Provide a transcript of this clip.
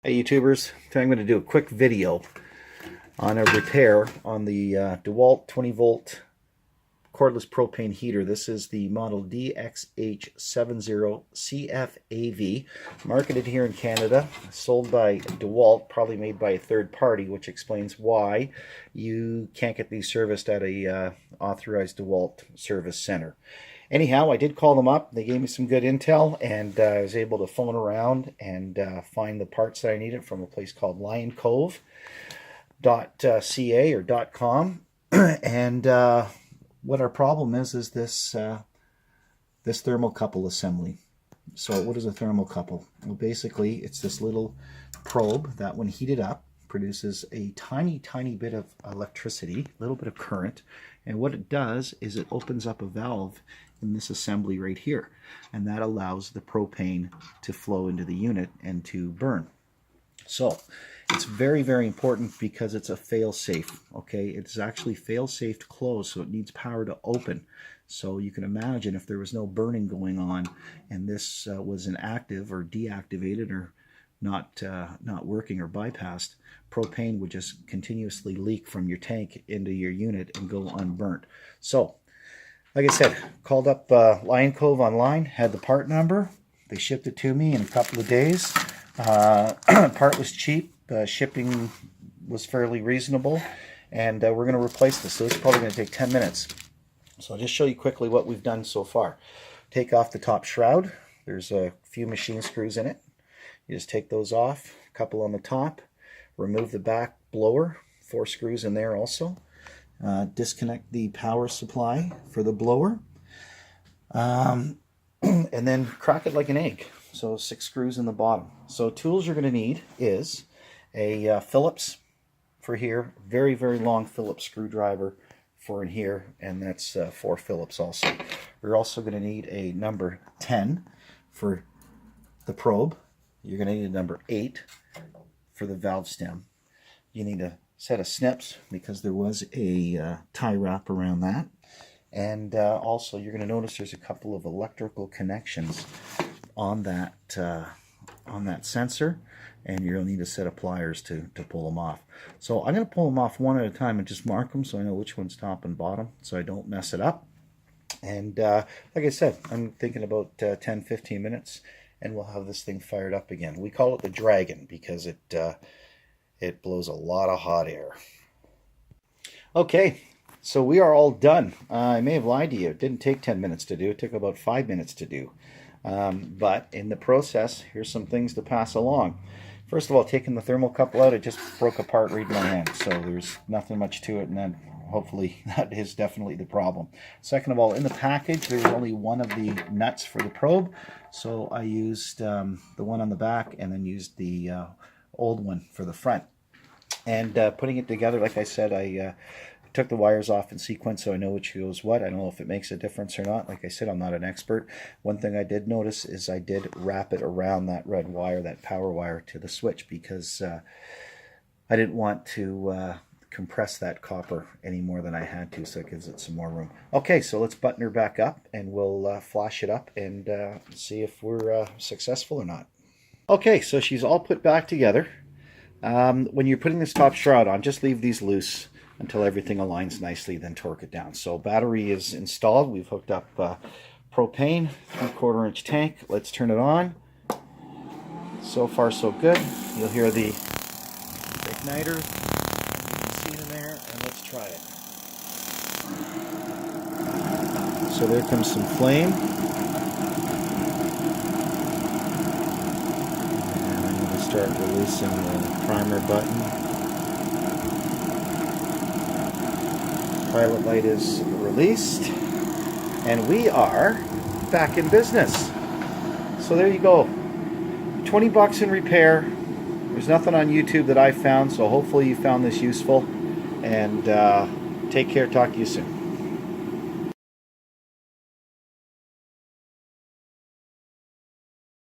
Hey YouTubers, today I'm going to do a quick video on a repair on the Dewalt 20 volt cordless propane heater. This is the model DXH70CFAV, marketed here in Canada, sold by Dewalt, probably made by a third party, which explains why you can't get these serviced at a authorized Dewalt service center. Anyhow, I did call them up. They gave me some good intel, and I was able to phone around and find the parts that I needed from a place called Lioncove.ca or .com. And what our problem is this this thermocouple assembly. So what is a thermocouple? Well, basically, it's this little probe that, when heated up, produces a tiny bit of electricity, a little bit of current, and what it does is it opens up a valve in this assembly right here, and that allows the propane to flow into the unit and to burn. So it's very important because it's a fail-safe. Okay, it's actually fail-safe to close, so it needs power to open. So you can imagine if there was no burning going on and this was inactive or deactivated or not working or bypassed, propane would just continuously leak from your tank into your unit and go unburnt. So, like I said, called up Lioncove online, had the part number. They shipped it to me in a couple of days. Part was cheap, shipping was fairly reasonable, and we're going to replace this. So it's probably going to take 10 minutes. So I'll just show you quickly what we've done so far. Take off the top shroud. There's a few machine screws in it. You just take those off, a couple on the top. Remove the back blower, 4 screws in there also. Disconnect the power supply for the blower. And then crack it like an egg. So 6 screws in the bottom. So tools you're going to need is a Phillips for here, very long Phillips screwdriver for in here, and that's 4 Phillips also. We're also going to need a number 10 for the probe. You're going to need a number 8 for the valve stem. You need a set of snips because there was a tie wrap around that. And also you're going to notice there's a couple of electrical connections on that sensor, and you'll need a set of pliers to pull them off. So I'm going to pull them off one at a time and just mark them so I know which one's top and bottom so I don't mess it up. And like I said, I'm thinking about 10-15 minutes and we'll have this thing fired up again. We call it the Dragon because it blows a lot of hot air. Okay, so we are all done. I may have lied to you. It didn't take 10 minutes to do. It took about 5 minutes to do. But in the process, here's some things to pass along. First of all, taking the thermocouple out, it just broke apart right in my hand. So there's nothing much to it, and then hopefully that is definitely the problem. Second of all, in the package, there's only one of the nuts for the probe. So I used the one on the back and then used the old one for the front. And putting it together, like I said, I took the wires off in sequence so I know which goes what. I don't know if it makes a difference or not. Like I said, I'm not an expert. One thing I did notice is I did wrap it around that red wire, that power wire to the switch, because I didn't want to compress that copper any more than I had to, so it gives it some more room. Okay, so let's button her back up and we'll flash it up and see if we're successful or not. Okay, so she's all put back together. When you're putting this top shroud on, just leave these loose until everything aligns nicely, then torque it down. So battery is installed. We've hooked up propane, 3/4 inch tank. Let's turn it on. So far so good. You'll hear the igniter. You can see it in there, and let's try it. So there comes some flame. And I'm going to start releasing the primer button. Pilot light is released, and we are back in business. So there you go. 20 bucks in repair. There's nothing on YouTube that I found, so hopefully you found this useful. And take care. Talk to you soon.